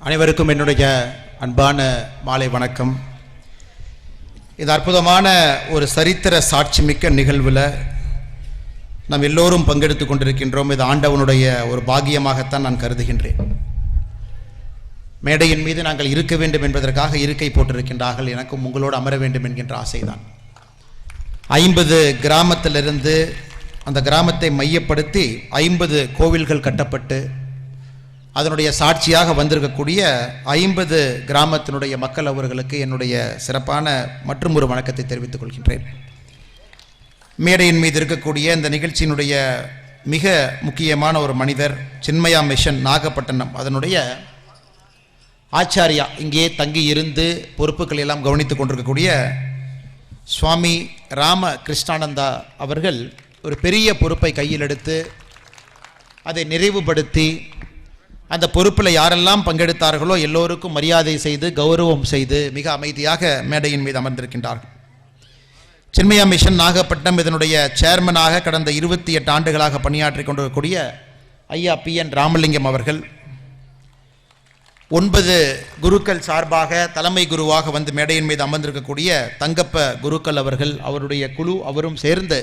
அனைவருக்கும் என்னுடைய அன்பான மாலை வணக்கம். இது அற்புதமான ஒரு சரித்திர சாட்சிமிக்க நிகழ்வில் நாம் எல்லோரும் பங்கெடுத்து கொண்டிருக்கின்றோம். இது ஆண்டவனுடைய ஒரு பாக்கியமாகத்தான் நான் கருதுகின்றேன். மேடையின் மீது நாங்கள் இருக்க வேண்டும் என்பதற்காக இருக்கை போட்டிருக்கின்றார்கள். எனக்கும் உங்களோடு அமர வேண்டும் என்கின்ற ஆசைதான். 50 கிராமத்திலிருந்து அந்த கிராமத்தை மையப்படுத்தி 50 கோவில்கள் கட்டப்பட்டு அதனுடைய சாட்சியாக வந்திருக்கக்கூடிய 50 கிராமத்தினுடைய மக்கள் அவர்களுக்கு என்னுடைய சிறப்பான மற்றும் ஒரு வணக்கத்தை தெரிவித்துக் கொள்கின்றேன். மேடையின் மீது இருக்கக்கூடிய இந்த நிகழ்ச்சியினுடைய மிக முக்கியமான ஒரு மனிதர் சின்மயா மிஷன் நாகப்பட்டினம் அதனுடைய ஆச்சாரியா, இங்கே தங்கி இருந்து பொறுப்புகள் எல்லாம் கவனித்துக் கொண்டிருக்கக்கூடிய சுவாமி ராம கிருஷ்ணானந்தா அவர்கள் ஒரு பெரிய பொறுப்பை கையில் எடுத்து அதை நிறைவுபடுத்தி அந்த பொறுப்பில் யாரெல்லாம் பங்கெடுத்தார்களோ எல்லோருக்கும் மரியாதை செய்து கௌரவம் செய்து மிக அமைதியாக மேடையின் மீது அமர்ந்திருக்கின்றார்கள். சின்மயா மிஷன் நாகப்பட்டினம் இதனுடைய சேர்மனாக கடந்த 28 ஆண்டுகளாக பணியாற்றி கொண்டிருக்கக்கூடிய ஐயா PN ராமலிங்கம் அவர்கள், 9 குருக்கள் சார்பாக தலைமை குருவாக வந்து மேடையின் மீது அமர்ந்திருக்கக்கூடிய தங்கப்ப குருக்கள் அவர்கள், அவருடைய குழு அவரும் சேர்ந்து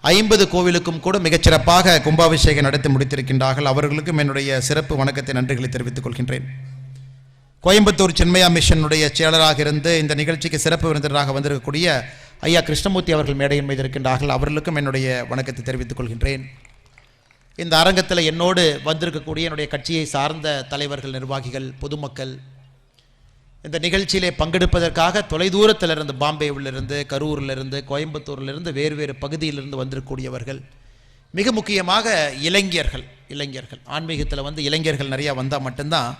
50 கோவிலுக்கும் கூட மிகச்சிறப்பாக கும்பாபிஷேகம் நடத்தி முடித்திருக்கின்றார்கள். அவர்களுக்கும் என்னுடைய சிறப்பு வணக்கத்தை நன்றிகளை தெரிவித்துக் கொள்கின்றேன். கோயம்புத்தூர் சின்மயா மிஷனுடைய செயலராக இருந்து இந்த நிகழ்ச்சிக்கு சிறப்பு விருந்தினராக வந்திருக்கக்கூடிய ஐயா கிருஷ்ணமூர்த்தி அவர்கள் மேடையின் மீது இருக்கின்றார்கள். அவர்களுக்கும் என்னுடைய வணக்கத்தை தெரிவித்துக் கொள்கின்றேன். இந்த அரங்கத்தில் என்னோடு வந்திருக்கக்கூடிய என்னுடைய கட்சியை சார்ந்த தலைவர்கள், நிர்வாகிகள், பொதுமக்கள் இந்த நிகழ்ச்சியிலே பங்கெடுப்பதற்காக தொலைதூரத்திலிருந்து, பாம்பேவிலிருந்து, கரூரிலிருந்து, கோயம்புத்தூரிலிருந்து, வேறு பகுதியிலிருந்து வந்திருக்கக்கூடியவர்கள், மிக முக்கியமாக இளைஞர்கள் ஆன்மீகத்தில் வந்து இளைஞர்கள் நிறையா வந்தால் மட்டும்தான்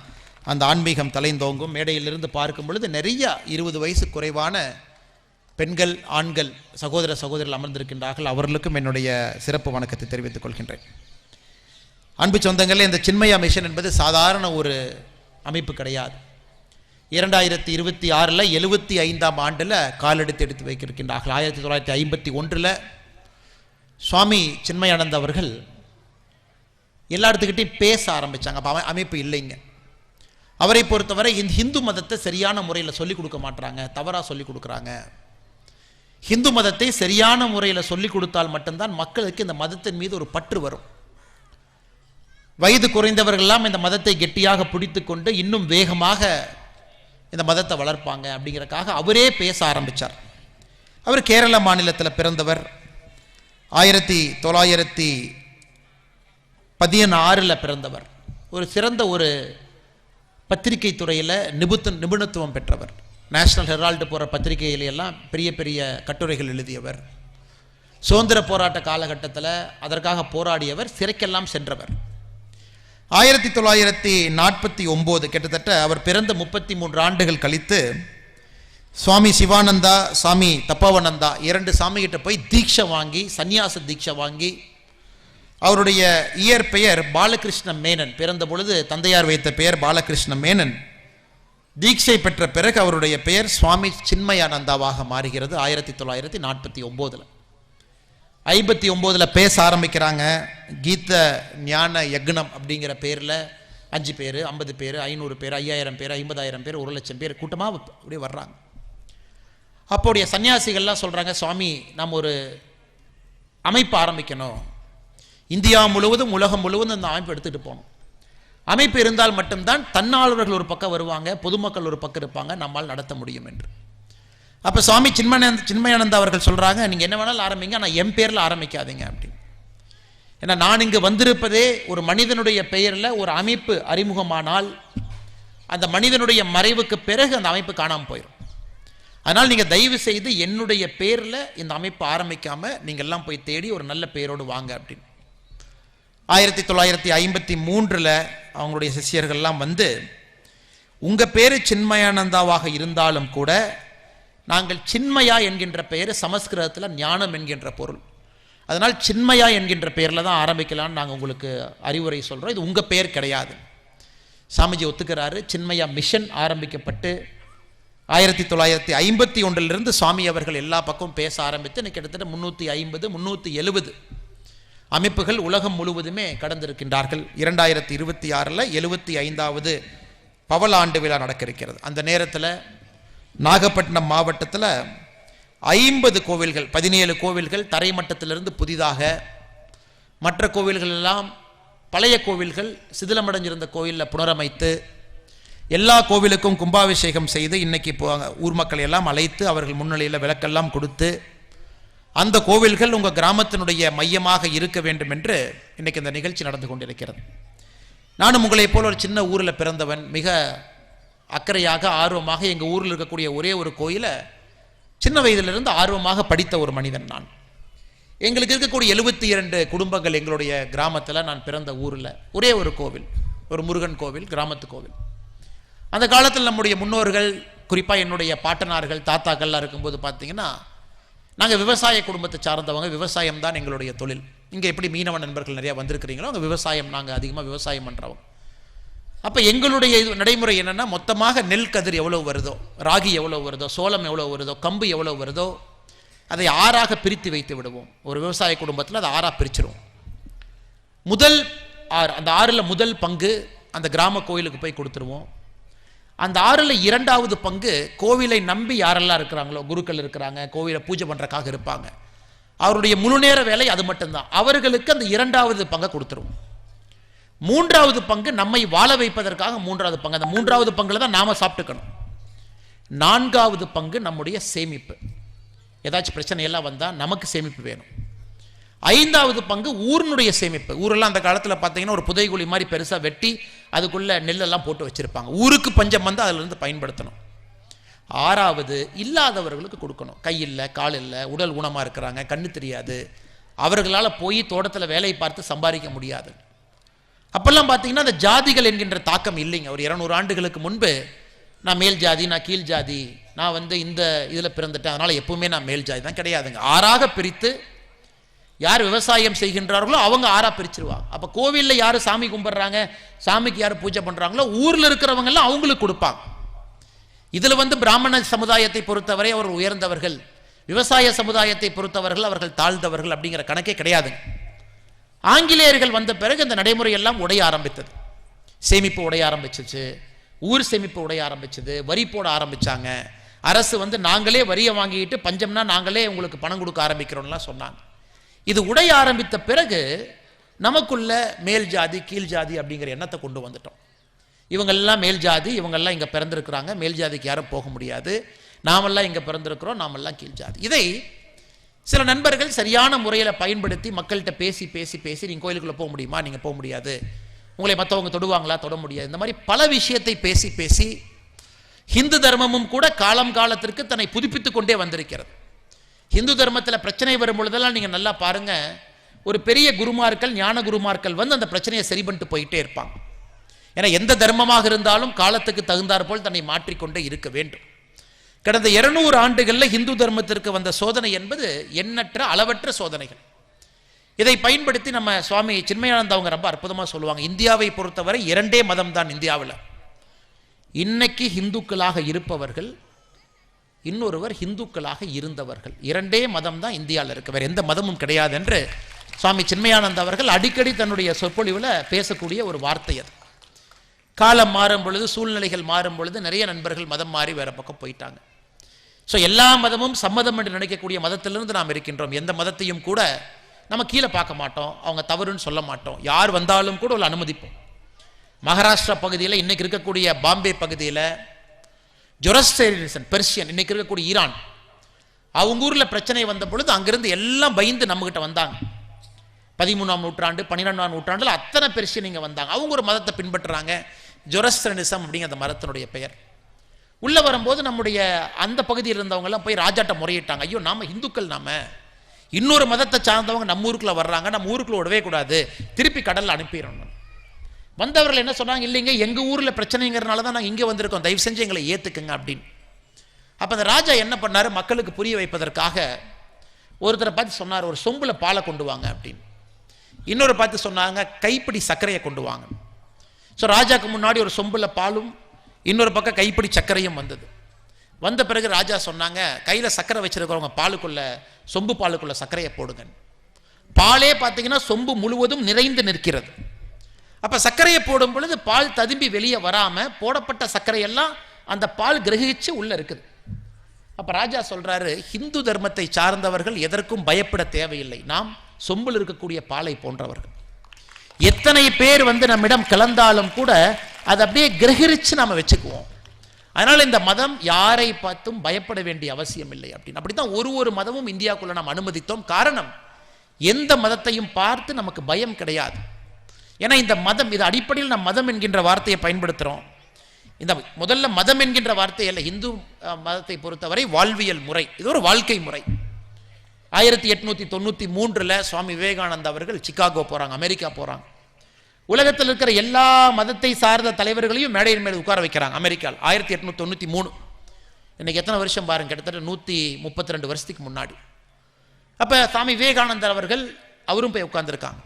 அந்த ஆன்மீகம் தலைந்தோங்கும். மேடையிலிருந்து பார்க்கும் பொழுது நிறையா 20 வயசு குறைவான பெண்கள், ஆண்கள், சகோதரர்கள் அமர்ந்திருக்கின்றார்கள். அவர்களுக்கும் என்னுடைய சிறப்பு வணக்கத்தை தெரிவித்துக் கொள்கின்றேன். அன்பு சொந்தங்களே, இந்த சின்மயா மிஷன் என்பது சாதாரண ஒரு அமைப்பு கிடையாது. 2026 75ஆம் ஆண்டில் காலெடுத்து எடுத்து வைக்கிருக்கின்றார்கள். 1951 சுவாமி சின்மயானந்த அவர்கள் எல்லா இடத்துக்கிட்டையும் பேச ஆரம்பித்தாங்க. அப்போ அமைப்பு இல்லைங்க. அவரை பொறுத்தவரை இந்த ஹிந்து மதத்தை சரியான முறையில் சொல்லிக் கொடுக்க மாட்டாங்க, தவறாக சொல்லிக் கொடுக்குறாங்க. ஹிந்து மதத்தை சரியான முறையில் சொல்லிக் கொடுத்தால் மட்டும்தான் மக்களுக்கு இந்த மதத்தின் மீது ஒரு பற்று வரும். வயது குறைந்தவர்களெல்லாம் இந்த மதத்தை கெட்டியாக பிடித்து கொண்டு இன்னும் வேகமாக இந்த மதத்தை வளர்ப்பாங்க. அப்படிங்கிறக்காக அவரே பேச ஆரம்பித்தார். அவர் கேரள மாநிலத்தில் பிறந்தவர். 1916 பிறந்தவர். ஒரு சிறந்த ஒரு பத்திரிகை துறையில் நிபுணத்துவம் பெற்றவர். நேஷனல் ஹெரால்டு போகிற பத்திரிகையிலெல்லாம் பெரிய பெரிய கட்டுரைகள் எழுதியவர். சுதந்திர போராட்ட காலகட்டத்தில் அதற்காக போராடியவர். சிறைக்கெல்லாம் சென்றவர். 1949 கிட்டத்தட்ட அவர் பிறந்த 33 ஆண்டுகள் கழித்து சுவாமி சிவானந்தா, சாமி தப்போவனந்தா 2 சாமிகிட்ட போய் தீட்சை வாங்கி, சந்நியாச தீட்சை வாங்கி, அவருடைய இயற்பெயர் பாலகிருஷ்ண மேனன். பிறந்த பொழுது தந்தையார் வைத்த பெயர் பாலகிருஷ்ண மேனன். தீட்சை பெற்ற பிறகு அவருடைய பெயர் சுவாமி சின்மயானந்தாவாக மாறுகிறது. 1949 59 பேச ஆரம்பிக்கிறாங்க. கீத ஞான யக்னம் அப்படிங்கிற பேரில் 5 பேர், 50 பேர், 500 பேர், 5000 பேர், 50,000 பேர், 1,00,000 பேர் கூட்டமாக அப்படியே வர்றாங்க. அப்போடைய சன்னியாசிகள்லாம் சொல்கிறாங்க, சுவாமி நம்ம ஒரு அமைப்பு ஆரம்பிக்கணும், இந்தியா முழுவதும் உலகம் முழுவதும் அந்த அமைப்பு எடுத்துகிட்டு போகணும். அமைப்பு இருந்தால் மட்டும்தான் தன்னார்வலர்கள் ஒரு பக்கம் வருவாங்க, பொதுமக்கள் ஒரு பக்கம் இருப்பாங்க, நம்மால் நடத்த முடியும் என்று. அப்போ சுவாமி சின்மயானந்தா அவர்கள் சொல்கிறாங்க, நீங்கள் என்ன வேணாலும் ஆரம்பிங்க, ஆனால் என் பேரில் ஆரம்பிக்காதீங்க அப்படின்னு. ஏன்னா நான் இங்கே வந்திருப்பதே ஒரு மனிதனுடைய பெயரில் ஒரு அமைப்பு அறிமுகமானால் அந்த மனிதனுடைய மறைவுக்கு பிறகு அந்த அமைப்பு காணாமல் போயிடும். அதனால் நீங்கள் தயவு செய்து என்னுடைய பேரில் இந்த அமைப்பு ஆரம்பிக்காமல் நீங்கள் எல்லாம் போய் தேடி ஒரு நல்ல பெயரோடு வாங்க அப்படின்னு. 1953 அவங்களுடைய சிஷ்யர்கள்லாம் வந்து, உங்கள் பேர் சின்மயானந்தாவாக இருந்தாலும் கூட நாங்கள் சின்மயா என்கின்ற பெயர் சமஸ்கிருதத்தில் ஞானம் என்கின்ற பொருள், அதனால் சின்மயா என்கின்ற பெயரில் தான் ஆரம்பிக்கலான்னு நாங்கள் உங்களுக்கு அறிவுரை சொல்கிறோம், இது உங்கள் பெயர் கிடையாது. சாமிஜி ஒத்துக்கிறாரு. சின்மயா மிஷன் ஆரம்பிக்கப்பட்டு 1951 சுவாமி அவர்கள் எல்லா பக்கமும் பேச ஆரம்பித்து இன்னைக்கு கிட்டத்தட்ட 350-370 அமைப்புகள் உலகம் முழுவதுமே கடந்திருக்கின்றார்கள். 2026 75வது பவள ஆண்டு விழா நடக்க இருக்கிறது. அந்த நேரத்தில் நாகப்பட்டினம் மாவட்டத்தில் 50 கோவில்கள், 17 கோவில்கள் தரைமட்டத்திலிருந்து புதிதாக, மற்ற கோவில்கள் எல்லாம் பழைய கோவில்கள் சிதிலமடைஞ்சிருந்த கோவிலில் புனரமைத்து எல்லா கோவிலுக்கும் கும்பாபிஷேகம் செய்து இன்னைக்கு ஊர் மக்களை எல்லாம் அழைத்து அவர்கள் முன்னிலையில் விளக்கெல்லாம் கொடுத்து அந்த கோவில்கள் உங்கள் கிராமத்தினுடைய மையமாக இருக்க வேண்டும் என்று இன்னைக்கு இந்த நிகழ்ச்சி நடந்து கொண்டிருக்கிறது. நானும் உங்களைப் போல ஒரு சின்ன ஊரில் பிறந்தவன், மிக அக்கறையாக ஆர்வமாக எங்கள் ஊரில் இருக்கக்கூடிய ஒரே ஒரு கோயிலை சின்ன வயதிலிருந்து ஆர்வமாக படித்த ஒரு மனிதன் நான். எங்களுக்கு இருக்கக்கூடிய 72 குடும்பங்கள் எங்களுடைய கிராமத்தில், நான் பிறந்த ஊரில் ஒரே ஒரு கோவில், ஒரு முருகன் கோவில், கிராமத்து கோவில். அந்த காலத்தில் நம்முடைய முன்னோர்கள், குறிப்பாக என்னுடைய பாட்டனார்கள், தாத்தாக்கள்லாம் இருக்கும்போது பார்த்தீங்கன்னா நாங்கள் விவசாய குடும்பத்தை சார்ந்தவங்க, விவசாயம் தான் எங்களுடைய தொழில். இங்கே எப்படி மீனவ நண்பர்கள் நிறையா வந்திருக்கிறீங்களோ அங்கே விவசாயம், நாங்கள் அதிகமாக விவசாயம் பண்ணுறவங்க. அப்போ எங்களுடைய நடைமுறை என்னென்னா, மொத்தமாக நெல் கதிர் எவ்வளோ வருதோ, ராகி எவ்வளோ வருதோ, சோளம் எவ்வளோ வருதோ, கம்பு எவ்வளோ வருதோ அதை 6ஆக பிரித்து வைத்து விடுவோம். ஒரு விவசாய குடும்பத்தில் அதை 6ஆக பிரிச்சிருவோம். முதல் 6, அந்த 6ல் முதல் பங்கு அந்த கிராம கோயிலுக்கு போய் கொடுத்துருவோம். அந்த 6ல் 2வது பங்கு கோவிலை நம்பி யாரெல்லாம் இருக்கிறாங்களோ, குருக்கள் இருக்கிறாங்க, கோவிலை பூஜை பண்ணுறக்காக இருப்பாங்க, அவருடைய முழு நேர வேலை அது மட்டும்தான், அவர்களுக்கு அந்த 2வது பங்கை கொடுத்துருவோம். 3வது பங்கு நம்மை வாழ வைப்பதற்காக 3வது பங்கு, அந்த 3வது பங்குல தான் நாம சாப்பிட்டுக்கணும். 4வது பங்கு நம்முடைய சேமிப்பு, ஏதாச்சும் பிரச்சனை எல்லாம் வந்தால் நமக்கு சேமிப்பு வேணும். 5வது பங்கு ஊரினுடைய சேமிப்பு. ஊரெல்லாம் அந்த காலத்தில் பார்த்தீங்கன்னா ஒரு புதைகுழி மாதிரி பெருசாக வெட்டி அதுக்குள்ளே நெல்லெல்லாம் போட்டு வச்சுருப்பாங்க. ஊருக்கு பஞ்சம் வந்து அதிலிருந்து பயன்படுத்தணும். 6வது இல்லாதவர்களுக்கு கொடுக்கணும். கை இல்லை, கால் இல்லை, உடல் ஊனமாக இருக்கிறாங்க, கண்ணு தெரியாது, அவர்களால் போய் தோட்டத்தில் வேலை பார்த்து சம்பாதிக்க முடியாது. அப்போல்லாம் பார்த்தீங்கன்னா அந்த ஜாதிகள் என்கின்ற தாக்கம் இல்லைங்க. ஒரு 200 ஆண்டுகளுக்கு முன்பு நான் மேல் ஜாதி, நான் கீழ் ஜாதி, நான் வந்து இந்த இதில் பிறந்துட்டேன் அதனால் எப்பவுமே நான் மேல் ஜாதி தான், கிடையாதுங்க. 6ஆக பிரித்து யார் விவசாயம் செய்கின்றார்களோ அவங்க 6ஆக பிரிச்சிருவாங்க. அப்போ கோவிலில் யார் சாமி கும்பிட்றாங்க, சாமிக்கு யார் பூஜை பண்ணுறாங்களோ ஊரில் இருக்கிறவங்கெல்லாம் அவங்களுக்கு கொடுப்பாங்க. இதில் வந்து பிராமண சமுதாயத்தை பொறுத்தவரை அவர் உயர்ந்தவர்கள், விவசாய சமுதாயத்தை பொறுத்தவர்கள் அவர்கள் தாழ்ந்தவர்கள் அப்படிங்கிற கணக்கே கிடையாதுங்க. ஆங்கிலேயர்கள் வந்த பிறகு இந்த நடைமுறை எல்லாம் உடைய ஆரம்பித்தது. சேமிப்பு உடைய ஆரம்பிச்சிச்சு, ஊர் சேமிப்பு உடைய ஆரம்பிச்சது, வரி போட ஆரம்பிச்சாங்க. அரசு வந்து நாங்களே வரியை வாங்கிட்டு பஞ்சம்னா நாங்களே உங்களுக்கு பணம் கொடுக்க ஆரம்பிக்கிறோம்லாம் சொன்னாங்க. இது உடைய ஆரம்பித்த பிறகு நமக்குள்ள மேல் ஜாதி கீழ் ஜாதி அப்படிங்கிற எண்ணத்தை கொண்டு வந்துட்டோம். இவங்கெல்லாம் மேல் ஜாதி, இவங்கெல்லாம் இங்கே பிறந்திருக்கிறாங்க, மேல் ஜாதிக்கு யாரும் போக முடியாது, நாமெல்லாம் இங்கே பிறந்திருக்கிறோம், நாமெல்லாம் கீழ் ஜாதி. இதை சில நண்பர்கள் சரியான முறையில் பயன்படுத்தி மக்கள்கிட்ட பேசி பேசி பேசி நீங்கள் கோயிலுக்குள்ளே போக முடியுமா, நீங்கள் போக முடியாது, உங்களை மற்றவங்க தொடுவாங்களா, தொட முடியாது, இந்த மாதிரி பல விஷயத்தை பேசி பேசி ஹிந்து தர்மமும் கூட காலம் காலத்திற்கு தன்னை புதுப்பித்துக் கொண்டே வந்திருக்கிறது. ஹிந்து தர்மத்தில் பிரச்சனை வரும் பொழுதெல்லாம் நீங்கள் நல்லா பாருங்கள், ஒரு பெரிய குருமார்கள், ஞான குருமார்கள் வந்து அந்த பிரச்சனையை சரி பண்ணிட்டு போயிட்டே இருப்பாங்க. ஏன்னா எந்த தர்மமாக இருந்தாலும் காலத்துக்கு தகுந்தாற் போல் தன்னை மாற்றிக்கொண்டே இருக்க வேண்டும். கடந்த 200 ஆண்டுகளில் ஹிந்து தர்மத்திற்கு வந்த சோதனை என்பது எண்ணற்ற அளவற்ற சோதனைகள். இதை பயன்படுத்தி நம்ம சுவாமி சின்மயானந்தா அவங்க ரொம்ப அற்புதமாக சொல்லுவாங்க, இந்தியாவை பொறுத்தவரை 2 மதம் தான் இந்தியாவில். இன்னைக்கு ஹிந்துக்களாக இருப்பவர்கள், இன்னொருவர் ஹிந்துக்களாக இருந்தவர்கள், 2 மதம் தான் இந்தியாவில் இருக்கு, வேறு எந்த மதமும் கிடையாது என்று சுவாமி சின்மயானந்தா அவர்கள் அடிக்கடி தன்னுடைய சொற்பொழிவில் பேசக்கூடிய ஒரு வார்த்தை அது. காலம் மாறும் பொழுது, சூழ்நிலைகள் மாறும் பொழுது நிறைய நண்பர்கள் மதம் மாறி வேற பக்கம் போயிட்டாங்க. ஸோ எல்லா மதமும் சம்மதம் என்று நினைக்கக்கூடிய மதத்திலிருந்து நாம் இருக்கின்றோம். எந்த மதத்தையும் கூட நம்ம கீழே பார்க்க மாட்டோம், அவங்க தவறுன்னு சொல்ல மாட்டோம், யார் வந்தாலும் கூட ஒரு அனுமதிப்போம். மகாராஷ்டிரா பகுதியில், இன்னைக்கு இருக்கக்கூடிய பாம்பே பகுதியில் ஜொரஸ்டேரியனிசம், பெர்ஷியன், இன்னைக்கு இருக்கக்கூடிய ஈரான், அவங்க ஊரில் பிரச்சனை வந்த பொழுது அங்கிருந்து எல்லாம் பயந்து நம்மகிட்ட வந்தாங்க. 13ஆம் நூற்றாண்டு 12ஆம் நூற்றாண்டில் அத்தனை பெர்ஷியன் இங்கே வந்தாங்க. அவங்க ஒரு மதத்தை பின்பற்றுறாங்க, ஜொரஸ்டேரியனிசம் அப்படிங்கிற அந்த மதத்தினுடைய பெயர். உள்ளே வரும்போது நம்முடைய அந்த பகுதியில் இருந்தவங்கெல்லாம் போய் ராஜாட்ட முறையிட்டாங்க, ஐயோ நாம இந்துக்கள், நாம இன்னொரு மதத்தை சார்ந்தவங்க நம்ம ஊருக்குள்ள வர்றாங்க, நம்ம ஊருக்குள்ள விடவே கூடாது, திருப்பி கடலில் அனுப்பிடணும். வந்தவர்கள் என்ன சொன்னாங்க, இல்லைங்க எங்கள் ஊரில் பிரச்சனைங்கிறனால தான் நாங்கள் இங்கே வந்திருக்கோம், தயவு செஞ்சு எங்களை ஏற்றுக்குங்க அப்படின்னு. அப்போ அந்த ராஜா என்ன பண்ணார், மக்களுக்கு புரிய வைப்பதற்காக ஒருத்தரை பார்த்து சொன்னார், ஒரு சொம்பில் பாலை கொண்டு வாங்க அப்படின்னு. இன்னொரு பார்த்து சொன்னாங்க, கைப்பிடி சர்க்கரையை கொண்டு வாங்க. ஸோ ராஜாவுக்கு முன்னாடி ஒரு சொம்பில் பாலும் இன்னொரு பக்கம் கைப்பிடி சர்க்கரையும் வந்தது. வந்த பிறகு ராஜா சொன்னாங்க, கையில் சர்க்கரை வச்சிருக்கிறவங்க பாலுக்குள்ள, சொம்பு பாலுக்குள்ள சர்க்கரையை போடுங்க. பாலே பார்த்தீங்கன்னா சொம்பு முழுவதும் நிறைந்து நிற்கிறது. அப்போ சர்க்கரையை போடும் பொழுது பால் ததும்பி வெளியே வராமல் போடப்பட்ட சர்க்கரையெல்லாம் அந்த பால் கிரகிச்சு உள்ளே இருக்குது. அப்போ ராஜா சொல்கிறாரு, ஹிந்து தர்மத்தை சார்ந்தவர்கள் எதற்கும் பயப்பட தேவையில்லை, நாம் சொம்பில் இருக்கக்கூடிய பாலை போன்றவர்கள். எத்தனை பேர் நம்மிடம் கலந்தாலும் கூட அதை அப்படியே கிரகிச்சு நாம் வச்சுக்குவோம். அதனால் இந்த மதம் யாரை பார்த்தும் பயப்பட வேண்டிய அவசியம் இல்லை அப்படின்னு. அப்படி தான் ஒரு மதமும் இந்தியாவுக்குள்ளே நாம் அனுமதித்தோம். காரணம், எந்த மதத்தையும் பார்த்து நமக்கு பயம் கிடையாது. ஏன்னா இந்த மதம், இது அடிப்படையில் நாம் மதம் என்கின்ற வார்த்தையை பயன்படுத்துகிறோம். இந்த முதல்ல மதம் என்கின்ற வார்த்தை அல்ல, இந்து மதத்தை பொறுத்தவரை வாழ்வியல் முறை, இது ஒரு வாழ்க்கை முறை. 1893 சுவாமி விவேகானந்தா அவர்கள் சிகாகோ போகிறாங்க, அமெரிக்கா போகிறாங்க. உலகத்தில் இருக்கிற எல்லா மதத்தை சார்ந்த தலைவர்களையும் மேடையின் மேலே உட்கார வைக்கிறாங்க அமெரிக்காவில். 1893. இன்னைக்கு எத்தனை வருஷம் பாருங்க, கிட்டத்தட்ட 132 வருஷத்துக்கு முன்னாடி. அப்போ சுவாமி விவேகானந்தர் அவர்கள் அவரும் போய் உட்கார்ந்துருக்காங்க.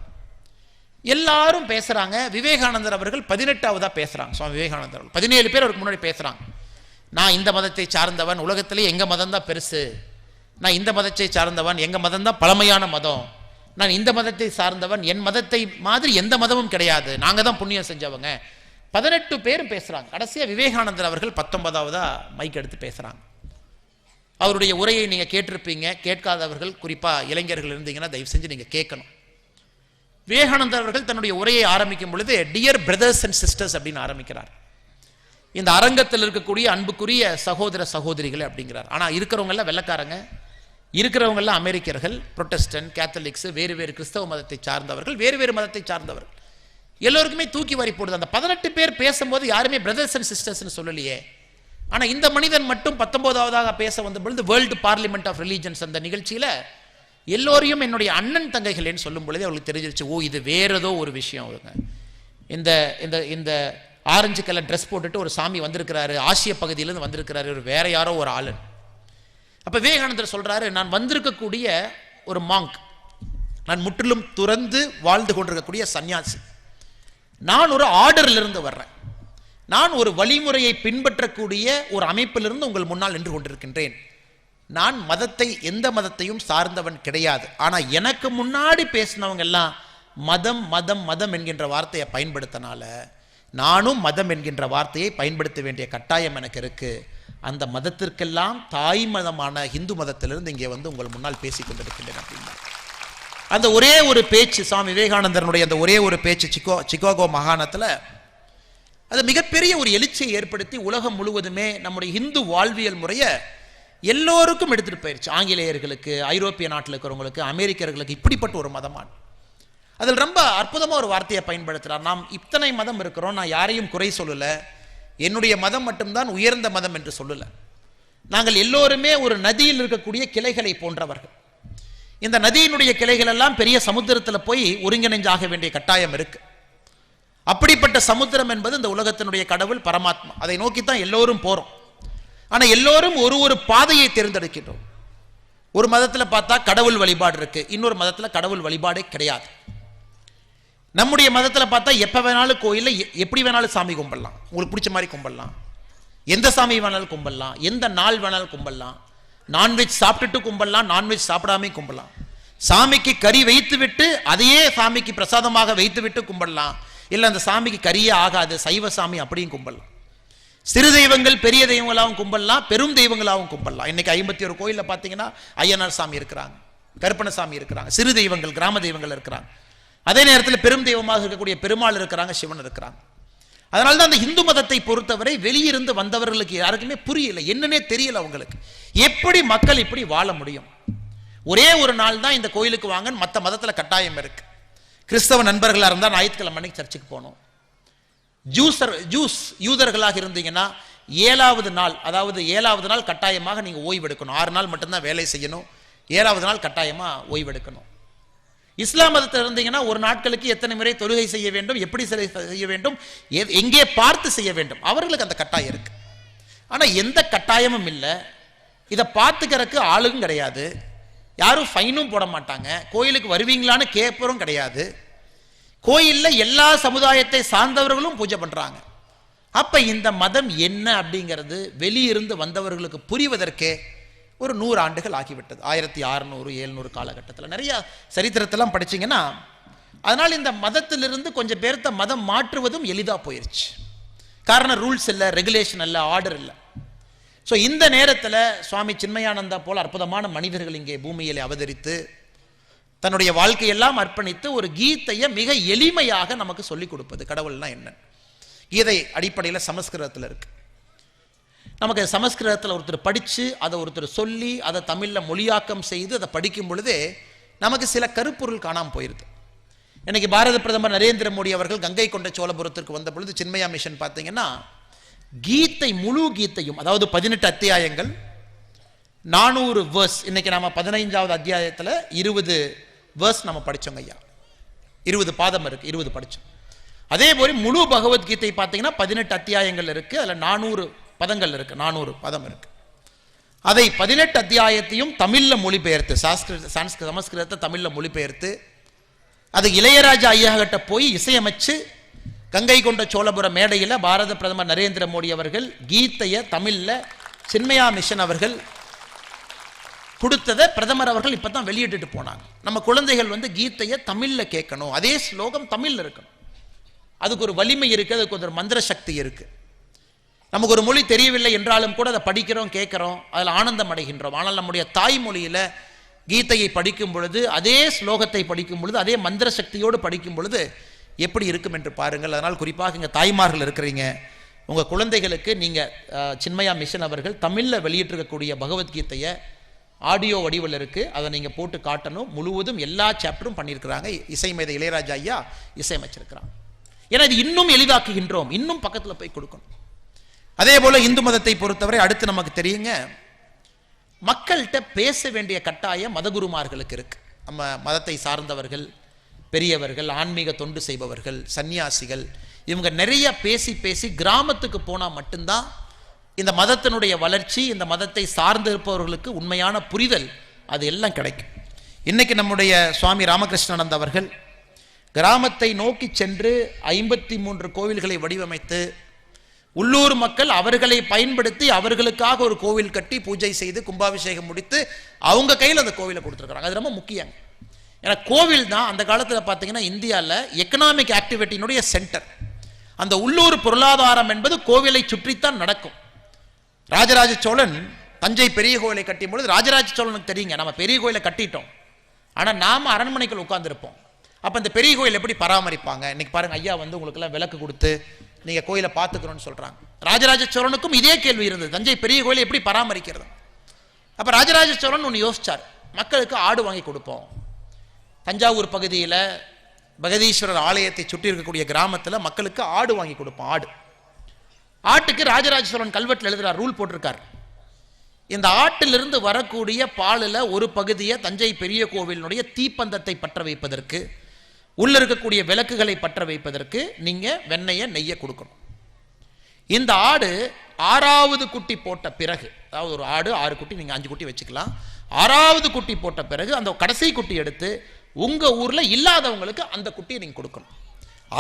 எல்லாரும் பேசுகிறாங்க. விவேகானந்தர் அவர்கள் 18ஆவதாக பேசுகிறாங்க. சுவாமி விவேகானந்தர் அவர்கள் 17 பேர் அவருக்கு முன்னாடி பேசுகிறாங்க. நான் இந்த மதத்தை சார்ந்தவன், உலகத்திலே எங்கள் மதம் தான் பெருசு, நான் இந்த மதத்தை சார்ந்தவன், எங்கள் மதம் தான் பழமையான மதம், நான் இந்த மதத்தை சார்ந்தவன், என் மதத்தை மாதிரி எந்த மதமும் கிடையாது, நாங்கள் தான் புண்ணியம் செஞ்சவங்க. 18 பேரும் பேசுகிறாங்க. கடைசியாக விவேகானந்தர் அவர்கள் 19ஆவதாக மைக் எடுத்து பேசுகிறாங்க. அவருடைய உரையை நீங்கள் கேட்டிருப்பீங்க, கேட்காதவர்கள் குறிப்பாக இளைஞர்கள் இருந்தீங்கன்னா தயவு செஞ்சு நீங்கள் கேட்கணும். விவேகானந்தர் அவர்கள் தன்னுடைய உரையை ஆரம்பிக்கும் பொழுது டியர் பிரதர்ஸ் அண்ட் சிஸ்டர்ஸ் அப்படின்னு ஆரம்பிக்கிறார். இந்த அரங்கத்தில் இருக்கக்கூடிய அன்புக்குரிய சகோதர சகோதரிகள் அப்படிங்கிறார். ஆனால் இருக்கிறவங்க எல்லாம் வெள்ளக்காரங்க, இருக்கிறவங்க எல்லாம் அமெரிக்கர்கள், புரொட்டஸ்டன்ட், கேத்தலிக்ஸ், வேறு வேறு கிறிஸ்தவ மதத்தை சார்ந்தவர்கள், வேறு வேறு மதத்தை சார்ந்தவர்கள், எல்லோருக்குமே தூக்கி வாரி போடுது. அந்த 18 பேர் பேசும்போது யாருமே பிரதர்ஸ் அண்ட் சிஸ்டர்ஸ்னு சொல்லலையே. ஆனால் இந்த மனிதன் மட்டும் 19ஆவதாக பேச வந்த பொழுது வேர்ல்டு பார்லிமெண்ட் ஆஃப் ரிலீஜன்ஸ் அந்த நிகழ்ச்சியில் எல்லோரையும் என்னுடைய அண்ணன் தங்கைகளேன்னு சொல்லும் பொழுதே அவங்களுக்கு தெரிஞ்சிருச்சு, ஓ இது வேற ஏதோ ஒரு விஷயம். அவருங்க இந்த இந்த இந்த ஆரஞ்சு கலர் ட்ரெஸ் போட்டுட்டு ஒரு சாமி வந்திருக்கிறாரு, ஆசிய பகுதியிலேருந்து வந்திருக்கிறாரு, ஒரு வேற யாரோ ஒரு ஆளன். அப்போ விவேகானந்தர் சொல்கிறாரு, நான் வந்திருக்கக்கூடிய ஒரு மாங்க், நான் முற்றிலும் துறந்து வாழ்ந்து கொண்டிருக்கக்கூடிய சன்னியாசி, நான் ஒரு ஆர்டரிலிருந்து வர்றேன், நான் ஒரு வழிமுறையை பின்பற்றக்கூடிய ஒரு அமைப்பிலிருந்து உங்கள் முன்னால் நின்று கொண்டிருக்கின்றேன். நான் மதத்தை, எந்த மதத்தையும் சார்ந்தவன் கிடையாது. ஆனால் எனக்கு முன்னாடி பேசினவங்க எல்லாம் மதம் மதம் மதம் என்கின்ற வார்த்தையை பயன்படுத்தினால நானும் மதம் என்கின்ற வார்த்தையை பயன்படுத்த வேண்டிய கட்டாயம் எனக்கு இருக்கு. அந்த மதத்திற்கெல்லாம் தாய் மதமான இந்து மதத்திலிருந்து இங்கே உங்கள் முன்னால் பேசிக் கொண்டிருக்கின்றேன் அப்படின்னா அந்த ஒரே ஒரு பேச்சு, சுவாமி விவேகானந்தருடைய அந்த ஒரே ஒரு பேச்சு சிகாகோ மாகாணத்தில் அது மிகப்பெரிய ஒரு எழுச்சியை ஏற்படுத்தி உலகம் முழுவதுமே நம்முடைய இந்து வாழ்வியல் முறையை எல்லோருக்கும் எடுத்துகிட்டு போயிடுச்சு. ஆங்கிலேயர்களுக்கு, ஐரோப்பிய நாட்டில் இருக்கிறவங்களுக்கு, அமெரிக்கர்களுக்கு, இப்படிப்பட்ட ஒரு மதமான. அதில் ரொம்ப அற்புதமாக ஒரு வார்த்தையை பயன்படுத்துகிறார். நாம் இத்தனை மதம் இருக்கிறோம், நான் யாரையும் குறை சொல்லலை, என்னுடைய மதம் மட்டும்தான் உயர்ந்த மதம் என்று சொல்லலை. நாங்கள் எல்லோருமே ஒரு நதியில் இருக்கக்கூடிய கிளைகளை போன்றவர்கள். இந்த நதியினுடைய கிளைகள் எல்லாம் பெரிய சமுத்திரத்தில் போய் ஒருங்கிணைஞ்சாக வேண்டிய கட்டாயம் இருக்கு. அப்படிப்பட்ட சமுத்திரம் என்பது இந்த உலகத்தினுடைய கடவுள் பரமாத்மா. அதை நோக்கித்தான் எல்லோரும் போறோம். ஆனால் எல்லோரும் ஒரு பாதையை தேர்ந்தெடுக்கின்றோம். ஒரு மதத்தில் பார்த்தா கடவுள் வழிபாடு இருக்கு, இன்னொரு மதத்தில் கடவுள் வழிபாடே கிடையாது. நம்முடைய மதத்தில் பார்த்தா எப்போ வேணாலும் கோயிலில் எப்படி வேணாலும் சாமி கும்பிடலாம், உங்களுக்கு பிடிச்ச மாதிரி கும்பிடலாம், எந்த சாமி வேணாலும் கும்பிடலாம், எந்த நாள் வேணாலும் கும்பிடலாம், நான்வெஜ் சாப்பிட்டுட்டு கும்பிடலாம், நான்வெஜ் சாப்பிடாமே கும்பிடலாம், சாமிக்கு கறி வைத்து விட்டு அதையே சாமிக்கு பிரசாதமாக வைத்து விட்டு கும்பிடலாம், இல்லை அந்த சாமிக்கு கறியே ஆகாது சைவ சாமி அப்படியும் கும்பிடலாம். சிறு தெய்வங்கள் பெரிய தெய்வங்களாகவும் கும்பிடலாம், பெரும் தெய்வங்களாகவும் கும்பிடலாம். இன்னைக்கு 51 கோயிலில் பார்த்தீங்கன்னா ஐயனார் சாமி இருக்கிறாங்க, கருப்பணசாமி இருக்கிறாங்க, சிறு தெய்வங்கள் கிராம தெய்வங்கள் இருக்கிறாங்க. அதே நேரத்தில் பெரும் தெய்வமாக இருக்கக்கூடிய பெருமாள் இருக்கிறாங்க, சிவன் இருக்கிறாங்க. அதனால தான் அந்த இந்து மதத்தை பொறுத்தவரை வெளியிருந்து வந்தவர்களுக்கு யாருக்குமே புரியல, என்னன்னே தெரியல அவங்களுக்கு, எப்படி மக்கள் இப்படி வாழ முடியும். ஒரே ஒரு நாள் தான் இந்த கோயிலுக்கு வாங்கன்னு மற்ற மதத்தில் கட்டாயம் இருக்கு. கிறிஸ்தவ நண்பர்களாக இருந்தால் ஞாயிற்றுக்கிழமை அன்னைக்கு சர்ச்சுக்கு போகணும். ஜூஸ் யூதர்களாக இருந்தீங்கன்னா 7வது நாள், அதாவது 7வது நாள் கட்டாயமாக நீங்கள் ஓய்வெடுக்கணும். 6 நாள் மட்டும்தான் வேலை செய்யணும், 7வது நாள் கட்டாயமாக ஓய்வெடுக்கணும். இஸ்லாம் மதத்தில் இருந்தீங்கன்னா ஒரு நாட்களுக்கு எத்தனை முறை தொழுகை செய்ய வேண்டும், எப்படி செய்ய வேண்டும், எங்கே பார்த்து செய்ய வேண்டும், அவர்களுக்கு அந்த கட்டாயம் இருக்கு. ஆனால் எந்த கட்டாயமும் இல்லை. இதை பார்த்துக்கிறதுக்கு ஆளும் கிடையாது, யாரும் ஃபைனும் போட மாட்டாங்க, கோயிலுக்கு வருவீங்களான்னு கேட்பரும் கிடையாது. கோயிலில் எல்லா சமுதாயத்தை சார்ந்தவர்களும் பூஜை பண்றாங்க. அப்ப இந்த மதம் என்ன அப்படிங்கிறது வெளியிருந்து வந்தவர்களுக்கு புரிவதற்கே ஒரு 100 ஆண்டுகள் ஆகிவிட்டது. 1600 700 காலகட்டத்தில் நிறைய சரித்திரத்தெல்லாம் படிச்சீங்கன்னா அதனால் இந்த மதத்திலிருந்து கொஞ்சம் பேர்த்த மதம் மாற்றுவதும் எளிதாக போயிடுச்சு. காரணம் ரூல்ஸ் இல்லை, ரெகுலேஷன் இல்லை, ஆர்டர் இல்லை. ஸோ இந்த நேரத்தில் சுவாமி சின்மயானந்தா போல் அற்புதமான மனிதர்கள் இங்கே பூமியில் அவதரித்து தன்னுடைய வாழ்க்கையெல்லாம் அர்ப்பணித்து ஒரு கீதையை மிக எளிமையாக நமக்கு சொல்லிக் கொடுப்பது. கடவுள்னா என்ன? கீதை அடிப்படையில் சமஸ்கிருதத்தில் இருக்கு. நமக்கு சமஸ்கிருதத்தில் ஒருத்தர் படித்து அதை ஒருத்தர் சொல்லி அதை தமிழில் மொழியாக்கம் செய்து அதை படிக்கும் பொழுதே நமக்கு சில கருப்பொருள் காணாமல் போயிடுது. இன்னைக்கு பாரத பிரதமர் நரேந்திர மோடி அவர்கள் கங்கை கொண்ட சோழபுரத்திற்கு வந்த பொழுது சின்மயா மிஷன் பார்த்தீங்கன்னா கீதை முழு கீதையும், அதாவது 18 அத்தியாயங்கள் 400 வேர்ஸ், இன்னைக்கு நாம 15வது அத்தியாயத்தில் 20 வேர்ஸ் நம்ம படித்தோங்க ஐயா. 20 பாதம் இருக்கு, 20 படித்தோம். அதே போல முழு பகவத்கீதை பார்த்தீங்கன்னா 18 அத்தியாயங்கள் இருக்கு, அதில் 400 பதங்கள் இருக்கு, 400 பதம் இருக்கு. அதை 18 அத்தியாயத்தையும் தமிழில் மொழிபெயர்த்து, சமஸ்கிருதத்தை தமிழில் மொழிபெயர்த்து அது இளையராஜா ஐயா கிட்ட போய் இசையமைச்சு கங்கை கொண்ட சோழபுரம் மேடையில் பாரத பிரதமர் நரேந்திர மோடி அவர்கள் கீதையை தமிழில் சின்மயா மிஷன் அவர்கள் கொடுத்ததை பிரதமர் அவர்கள் இப்போ தான் வெளியிட்டு போனாங்க. நம்ம குழந்தைகள் கீதையை தமிழில் கேட்கணும், அதே ஸ்லோகம் தமிழில் இருக்கணும். அதுக்கு ஒரு வலிமை இருக்குது, அதுக்கு ஒரு மந்திர சக்தி இருக்குது. நமக்கு ஒரு மொழி தெரியவில்லை என்றாலும் கூட அதை படிக்கிறோம், கேட்குறோம், அதில் ஆனந்தம் அடைகின்றோம். ஆனால் நம்முடைய தாய்மொழியில் கீதையை படிக்கும் பொழுது, அதே ஸ்லோகத்தை படிக்கும் பொழுது, அதே மந்திர சக்தியோடு படிக்கும் பொழுது எப்படி இருக்கும் என்று பாருங்கள். அதனால் குறிப்பாக இங்கே தாய்மார்கள் இருக்கிறீங்க, உங்கள் குழந்தைகளுக்கு நீங்கள் சின்மயா மிஷன் அவர்கள் தமிழில் வெளியிட்டிருக்கக்கூடிய பகவத்கீதையை ஆடியோ வடிவில் இருக்குது, அதை நீங்கள் போட்டு காட்டணும். முழுவதும் எல்லா சாப்டரும் பண்ணியிருக்கிறாங்க. இசைமேதை இளையராஜா ஐயா இசையமைச்சிருக்கிறாங்க. ஏன்னா இது இன்னும் எளிதாக்குகின்றோம், இன்னும் பக்கத்தில் போய் கொடுக்கணும். அதே போல் இந்து மதத்தை பொறுத்தவரை அடுத்து நமக்கு தெரியுங்க, மக்கள்கிட்ட பேச வேண்டிய கட்டாயம் மதகுருமார்களுக்கு இருக்கு. நம்ம மதத்தை சார்ந்தவர்கள், பெரியவர்கள், ஆன்மீக தொண்டு செய்பவர்கள், சன்னியாசிகள், இவங்க நிறைய பேசி பேசி கிராமத்துக்கு போனால் மட்டும்தான் இந்த மதத்தினுடைய வளர்ச்சி, இந்த மதத்தை சார்ந்து இருப்பவர்களுக்கு உண்மையான புரிதல் அது எல்லாம் கிடைக்கும். இன்னைக்கு நம்முடைய சுவாமி ராமகிருஷ்ணானந்த அவர்கள் கிராமத்தை நோக்கி சென்று 53 கோவில்களை வடிவமைத்து உள்ளூர் மக்கள் அவர்களை பயன்படுத்தி அவர்களுக்காக ஒரு கோவில் கட்டி பூஜை செய்து கும்பாபிஷேகம் முடித்து அவங்க கையில் அந்த கோவிலை கொடுத்துருக்காங்க. அது ரொம்ப முக்கியம். ஏன்னா கோவில் தான் அந்த காலத்தில் பார்த்தீங்கன்னா இந்தியாவில் எக்கனாமிக் ஆக்டிவிட்டியினுடைய சென்டர். அந்த உள்ளூர் பொருளாதாரம் என்பது கோவிலை சுற்றித்தான் நடக்கும். ராஜராஜ சோழன் தஞ்சை பெரிய கோவிலை கட்டும் பொழுது ராஜராஜ சோழனுக்கு தெரியுங்க, நம்ம பெரிய கோயிலை கட்டிட்டோம், ஆனால் நாம் அரண்மனைக்குள் உட்கார்ந்துருப்போம். அப்போ அந்த பெரிய கோயில் எப்படி பராமரிப்பாங்க? இன்னைக்கு பாருங்க ஐயா உங்களுக்கெல்லாம் விளக்கு கொடுத்து நீங்கள் கோயிலை பார்த்துக்கணும்னு சொல்கிறாங்க. ராஜராஜ சோழனுக்கும் இதே கேள்வி இருந்தது, தஞ்சை பெரிய கோயிலை எப்படி பராமரிக்கிறது? அப்போ ராஜராஜ சோழன் ஒன்று யோசிச்சார், மக்களுக்கு ஆடு வாங்கி கொடுப்போம். தஞ்சாவூர் பகுதியில் பகதீஸ்வரர் ஆலயத்தை சுற்றி இருக்கக்கூடிய கிராமத்தில் மக்களுக்கு ஆடு வாங்கி கொடுப்போம். ஆட்டுக்கு ராஜராஜ சோழன் கல்வெட்டில் எழுதுறார், ரூல் போட்டிருக்கார். இந்த ஆட்டிலிருந்து வரக்கூடிய பாலில் ஒரு பகுதியை தஞ்சை பெரிய கோவிலினுடைய தீப்பந்தத்தை பற்ற வைப்பதற்கு, உள்ள இருக்கக்கூடிய விளக்குகளை பற்ற வைப்பதற்கு நீங்கள் வெண்ணெயை நெய்யை கொடுக்கணும். இந்த ஆடு 6வது குட்டி போட்ட பிறகு, அதாவது ஒரு ஆடு 6 குட்டி, நீங்கள் 5 குட்டி வச்சுக்கலாம், 6வது குட்டி போட்ட பிறகு அந்த கடைசி குட்டி எடுத்து உங்கள் ஊரில் இல்லாதவங்களுக்கு அந்த குட்டியை நீங்கள் கொடுக்கணும்.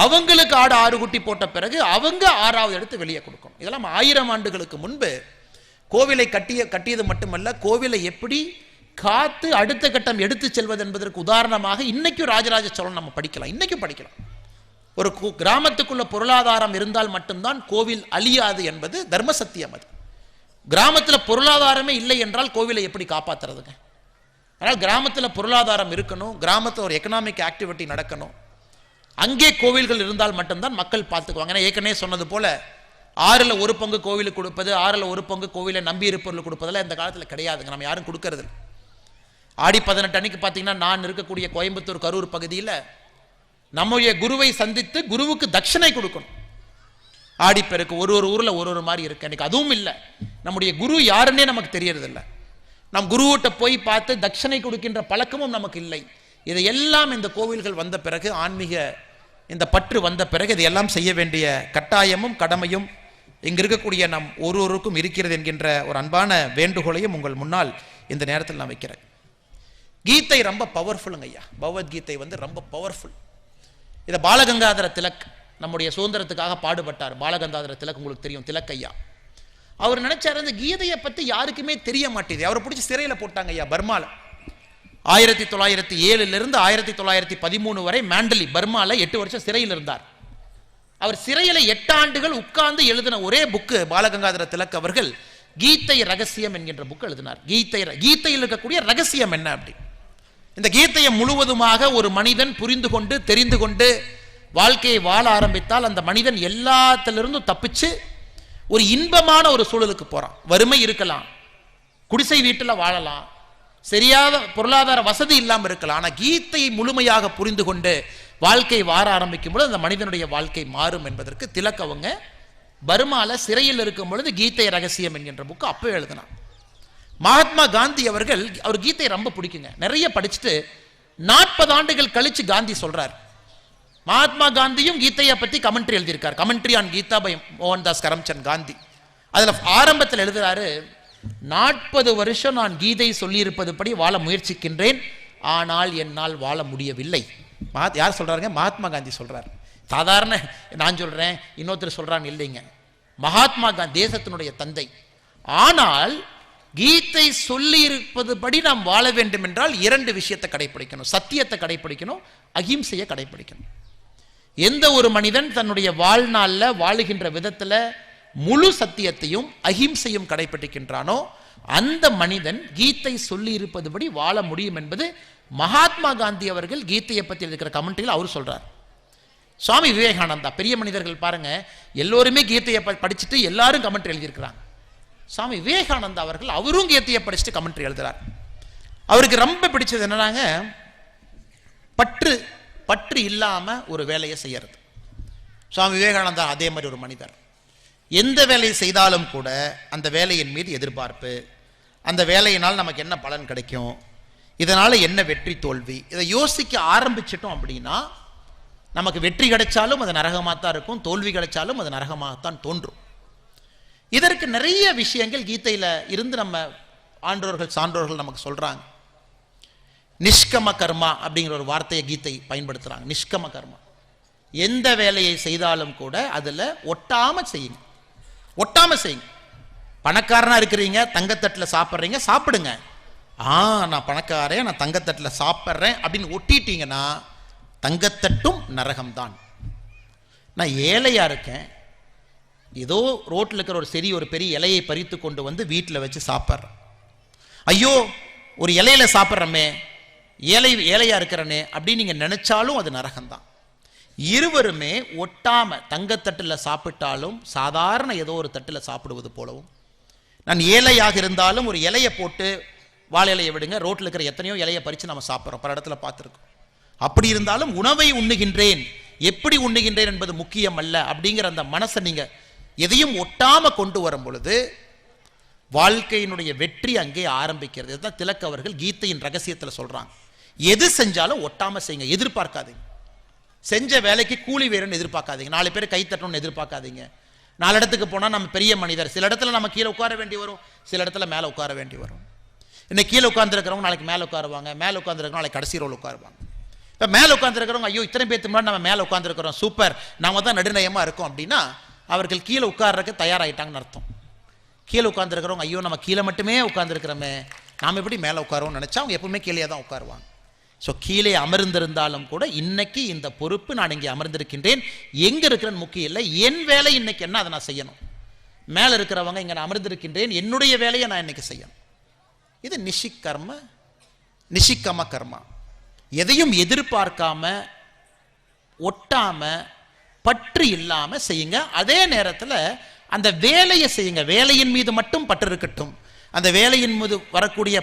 அவங்களுக்கு ஆடு 6 குட்டி போட்ட பிறகு அவங்க 6வது எடுத்து வெளியே கொடுக்கணும். இதெல்லாம் 1000 ஆண்டுகளுக்கு முன்பு கோவிலை கட்டியது மட்டுமல்ல, கோவிலை எப்படி காத்து அடுத்த கட்டம் எடுத்து செல்வது என்பதற்கு உதாரணமாக இன்னைக்கும் ராஜராஜ சோழன் நம்ம படிக்கலாம், இன்னைக்கும் படிக்கலாம். ஒரு கிராமத்துக்குள்ள பொருளாதாரம் இருந்தால் மட்டும்தான் கோவில் அழியாது என்பது தர்ம சத்தியம். அது கிராமத்தில் பொருளாதாரமே இல்லை என்றால் கோவிலை எப்படி காப்பாற்றுறதுங்க? அதனால் கிராமத்தில் பொருளாதாரம் இருக்கணும், கிராமத்தில் ஒரு எக்கனாமிக் ஆக்டிவிட்டி நடக்கணும், அங்கே கோவில்கள் இருந்தால் மட்டும்தான் மக்கள் பார்த்துக்குவாங்க. ஏன்னா ஏற்கனவே சொன்னது போல 6ல் 1 பங்கு கோவிலுக்கு கொடுப்பது, 6ல் 1 பங்கு கோவிலை நம்பி இருப்பவர்களுக்கு கொடுப்பதெல்லாம் இந்த காலத்தில் கிடையாதுங்க. நம்ம யாரும் கொடுக்கறது இல்லை. ஆடி 18 அன்னைக்கு பார்த்தீங்கன்னா நான் இருக்கக்கூடிய கோயம்புத்தூர் கரூர் பகுதியில் நம்முடைய குருவை சந்தித்து குருவுக்கு தட்சணை கொடுக்கணும். ஆடிப்பெருக்கு ஒரு ஊரில் ஒரு மாதிரி இருக்கு. எனக்கு அதுவும் இல்லை, நம்முடைய குரு யாருன்னே நமக்கு தெரியறதில்லை. நம் குருவிட்ட போய் பார்த்து தட்சணை கொடுக்கின்ற பழக்கமும் நமக்கு இல்லை. இதையெல்லாம் இந்த கோவில்கள் வந்த பிறகு, ஆன்மீக இந்த பற்று வந்த பிறகு இதையெல்லாம் செய்ய வேண்டிய கட்டாயமும் கடமையும் இங்கு இருக்கக்கூடிய நம் ஒருவருக்கும் இருக்கிறது என்கின்ற ஒரு அன்பான வேண்டுகோளையும் உங்கள் முன்னால் இந்த நேரத்தில் நான் வைக்கிறேன். கீதை ரொம்ப பவர்ஃபுல்லுங்க ஐயா. பகவத்கீதை ரொம்ப பவர்ஃபுல். இதை பாலகங்காதர திலக் நம்முடைய சுதந்திரத்துக்காக பாடுபட்டார். பாலகங்காதர திலக் உங்களுக்கு தெரியும், திலக் ஐயா. அவர் நினைச்சார், அந்த கீதையை பற்றி யாருக்குமே தெரிய மாட்டேது. அவரை பிடிச்சி சிறையில் போட்டாங்க ஐயா, பர்மாவில். 1907 1913 வரை மாண்டலி பர்மால 8 வருஷம் சிறையில் இருந்தார். அவர் சிறையில் 8 ஆண்டுகள் உட்கார்ந்து எழுதின ஒரே புக்கு பாலகங்காதர திலக் அவர்கள் கீதை ரகசியம் என்கின்ற புக் எழுதினார். கீதையில் இருக்கக்கூடிய ரகசியம் என்ன அப்படி, இந்த கீதையை முழுவதுமாக ஒரு மனிதன் புரிந்து கொண்டு தெரிந்து கொண்டு வாழ்க்கையை வாழ ஆரம்பித்தால் அந்த மனிதன் எல்லாத்திலிருந்தும் தப்பிச்சு ஒரு இன்பமான ஒரு சூழலுக்கு போறான். வறுமை இருக்கலாம், குடிசை வீட்டில் வாழலாம், சரியாத பொருளாதார வசதி இல்லாமல் இருக்கலாம், ஆனால் கீதையை முழுமையாக புரிந்து கொண்டு வாழ்க்கை வாழ ஆரம்பிக்கும் பொழுது அந்த மனிதனுடைய வாழ்க்கை மாறும் என்பதற்கு திலக் அவங்க பர்மால சிறையில் இருக்கும் பொழுது கீதை ரகசியம் என்கின்ற புக்கு அப்போ எழுதினார். மகாத்மா காந்தி அவர்கள் அவர் கீதையை ரொம்ப பிடிக்குங்க, நிறைய படிச்சுட்டு 40 ஆண்டுகள் கழிச்சு காந்தி சொல்றார். மகாத்மா காந்தியும் கீதையை பத்தி கமெண்ட்ரி எழுதியிருக்கார், commentary on Gita by Mohandas Karamchand Gandhi. அதுல ஆரம்பத்தில் எழுதுறாரு, 40 வருஷம் நான் கீதை சொல்லி இருப்பதுபடி வாழ முயற்சிக்கின்றேன், ஆனால் என்னால் வாழ முடியவில்லை. யார் சொல்றாருங்க? மகாத்மா காந்தி சொல்றார். சாதாரண நான் சொல்றேன், இன்னொருத்தர் சொல்றான்னு இல்லைங்க, மகாத்மா காந்தி தேசத்தினுடைய தந்தை. ஆனால் கீதை சொல்லி இருப்பதுபடி நாம் வாழ வேண்டும் என்றால் 2 விஷயத்தை கடைபிடிக்கணும், சத்தியத்தை கடைபிடிக்கணும், அகிம்சையை கடைபிடிக்கணும். எந்த ஒரு மனிதன் தன்னுடைய வாழ்நாளில் வாழுகின்ற விதத்தில் முழு சத்தியத்தையும் அகிம்சையும் கடைபிடிக்கின்றானோ அந்த மனிதன் கீதை சொல்லி இருப்பதுபடி வாழ முடியும் என்பது மகாத்மா காந்தி அவர்கள் கீதையை பற்றி இருக்கிற கமெண்ட்ரியில் அவர் சொல்றார். சுவாமி விவேகானந்தா, பெரிய மனிதர்கள் பாருங்க, எல்லோருமே கீதையை படிச்சுட்டு எல்லாரும் கமெண்ட்ரி எழுதியிருக்கிறாங்க. சுவாமி விவேகானந்தா அவர்கள் அவரும் கீதையை படிச்சுட்டு கமெண்ட்ரி எழுதுறார். அவருக்கு ரொம்ப பிடிச்சது என்னன்னாங்க, பற்று இல்லாம ஒரு வேலையை செய்யறது. சுவாமி விவேகானந்தா அதே மாதிரி ஒரு மனிதர். எந்த வேலையை செய்தாலும் கூட அந்த வேலையின் மீது எதிர்பார்ப்பு, அந்த வேலையினால் நமக்கு என்ன பலன் கிடைக்கும், இதனால என்ன வெற்றி தோல்வி, இதை யோசிக்க ஆரம்பிச்சிட்டோம் அப்படின்னா நமக்கு வெற்றி கிடைச்சாலும் அது நரகமாகத்தான் இருக்கும், தோல்வி கிடைச்சாலும் அது நரகமாகத்தான் தோன்றும். இதற்கு நிறைய விஷயங்கள் கீதையில இருந்து நம்ம ஆன்றோர்கள் சான்றோர்கள் நமக்கு சொல்றாங்க. நிஷ்கம கர்மா அப்படிங்கிற ஒரு வார்த்தையை கீதை பயன்படுத்துறாங்க. நிஷ்கம கர்மா, எந்த வேலையை செய்தாலும் கூட அதுல ஒட்டாம செய்யுங்க, ஒட்டாம செய்யுங்க. பணக்காரனா இருக்கிறீங்க, தங்கத்தட்டில் சாப்பிட்றீங்க, சாப்பிடுங்க. நான் பணக்காரன், நான் தங்கத்தட்டில் சாப்பிட்றேன் அப்படின்னு ஒட்டிட்டீங்கன்னா தங்கத்தட்டும் நரகம்தான். நான் ஏழையா இருக்கேன், ஏதோ ரோட்டில் இருக்கிற ஒரு பெரிய இலையை பறித்து கொண்டு வந்து வீட்டில் வச்சு சாப்பிட்றேன், ஐயோ ஒரு இலையில சாப்பிட்றமே, ஏழையா இருக்கிறனே அப்படின்னு நீங்க நினைச்சாலும் அது நரகம்தான். இருவருமே ஒட்டாம தங்கத்தட்டில் சாப்பிட்டாலும் சாதாரண ஏதோ ஒரு தட்டில் சாப்பிடுவது போலவும், நான் ஏழையாக இருந்தாலும் ஒரு இலையை போட்டு வாழை இலையை விடுங்க, ரோட்டில் இருக்கிற எத்தனையோ இலையை பறித்து நம்ம சாப்பிட்றோம், பல இடத்துல பார்த்துருக்கோம். அப்படி இருந்தாலும் உணவை உண்ணுகின்றேன், எப்படி உண்ணுகின்றேன் என்பது முக்கியம் அல்ல அப்படிங்கிற அந்த மனசை நீங்க எதையும் ஒட்டாம கொண்டு வரும் பொழுது வாழ்க்கையினுடைய வெற்றி அங்கே ஆரம்பிக்கிறது. இதுதான் திலக் அவர்கள் கீதையின் ரகசியத்தில் சொல்றாங்க. எது செஞ்சாலும் ஒட்டாம செய்யுங்க, எதிர்பார்க்காதீங்க. செஞ்ச வேலைக்கு கூலி வேறுன்னு எதிர்பார்க்காதீங்க, 4 பேர் கை தட்டணும்னு எதிர்பார்க்காதீங்க. 4 இடத்துக்கு போனால் நம்ம பெரிய மனிதர், சில இடத்துல நம்ம கீழே உட்கார வேண்டி வரும், சில இடத்துல மேலே உட்கார வேண்டி வரும். இன்னைக்கு கீழே உட்காந்துருக்கிறவங்க நாளைக்கு மேலே உட்காருவாங்க, மேலே உட்காந்துருக்கிறவங்க நாளைக்கு கடைசி ரோல் உட்காருவாங்க. இப்போ மேலே உட்காந்துருக்கிறவங்க ஐயோ இத்தனை பேருக்கு முன்னாடி நம்ம மேலே உட்காந்துருக்கிறோம், சூப்பர், நாம தான் நடுநயமாக இருக்கோம் அப்படின்னா அவர்கள் கீழே உட்கார்றதுக்கு தயாராகிட்டாங்கன்னு அர்த்தம். கீழே உட்காந்துருக்கிறவங்க ஐயோ நம்ம கீழே மட்டுமே உட்காந்துருக்கிறோமே, நாம் எப்படி மேலே உட்காருவோம்னு நினச்சா அவங்க எப்பவுமே கீழே தான் உட்காருவாங்க. ஸோ கீழே அமர்ந்திருந்தாலும் கூட இன்னைக்கு இந்த பொறுப்பு, நான் இங்கே அமர்ந்திருக்கின்றேன், எங்கே இருக்கிறேன்னு முக்கியம் இல்லை, என் வேலை இன்னைக்கு என்ன அதை நான் செய்யணும். மேலே இருக்கிறவங்க இங்கே நான் அமர்ந்திருக்கின்றேன், என்னுடைய வேலையை நான் இன்னைக்கு செய்யணும். இது நிஷிக்கம கர்மா. எதையும் எதிர்பார்க்காம ஒட்டாம பற்று இல்லாம செய்யுங்க. அதே நேரத்தில் அந்த வேலையை செய்யுங்க, வேலையின் மீது மட்டும் பற்று இருக்கட்டும், அந்த வேலையின் மீது வரக்கூடிய